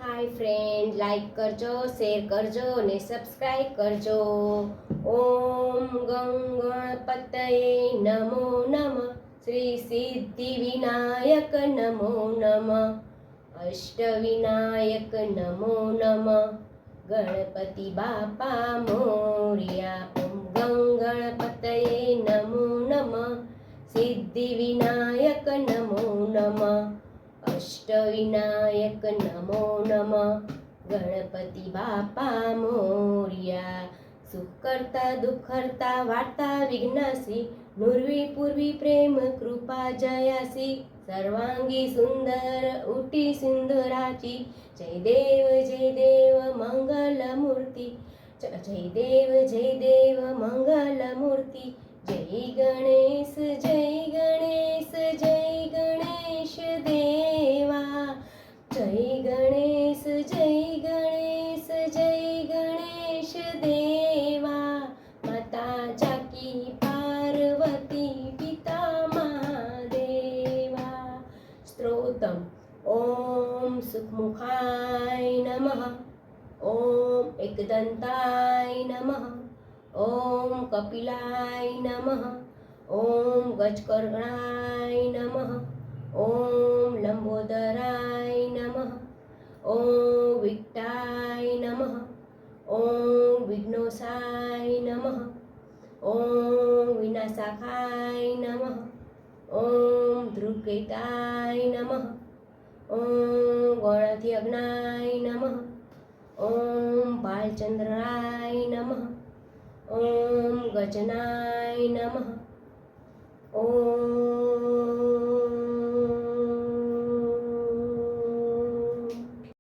હાય friend, like કરજો, share કરજો અને સબસ્ક્રાઈબ કરજો. ઓમ ગં ગણપતયે નમો નમઃ. શ્રી સિદ્ધિ વિનાયક નમો નમઃ. અષ્ટવિનાયક નમો નમઃ. ગણપતિ બાપા મોર્યા. ઓમ ગં ગણપતયે નમો નમઃ. સિદ્ધિ વિનાયક નમો નમઃ. અષ્ટવિનાયક નમો નમઃ. ગણપતિ બાપા મોર્યા. સુખ કરતા દુઃખ હરતા વાર્તા વિઘ્નાસી. નુરવી પૂર્વી પ્રેમ કૃપા જયાસી. સર્વાંગી સુંદર ઉટી સિંધુરાચી. જય દેવ મંગલ મૂર્તિ. જય દેવ મંગલ મૂર્તિ. જય ગણેશ જય ગણેશ જય ગણેશ દેવા. જય ગણેશ જય ગણેશ જય ગણેશ દેવા. માતા જાકી પાર્વતી પિતા મહાદેવા. સ્ત્રોતમ ઓમ સુખમુખાય નમઃ. ઓમ એકદંતાય નમઃ. ઓમ કપિલાય નમઃ. ઓમ ગજકર્ણાય નમઃ. ઓમ લંબોદરાય નમઃ. ઓમ વિકટાય નમઃ. ઓમ વિઘ્નોસાય નમઃ. ઓમ વિનાશાખાય નમઃ. ઓમ ધ્રુવકેતાય નમઃ. ઓમ ગણાધ્યગ્નાય નમઃ. ઓમ બાલચંદ્રાય નમઃ. ઓમ ગજનાય નમઃ. ઓમ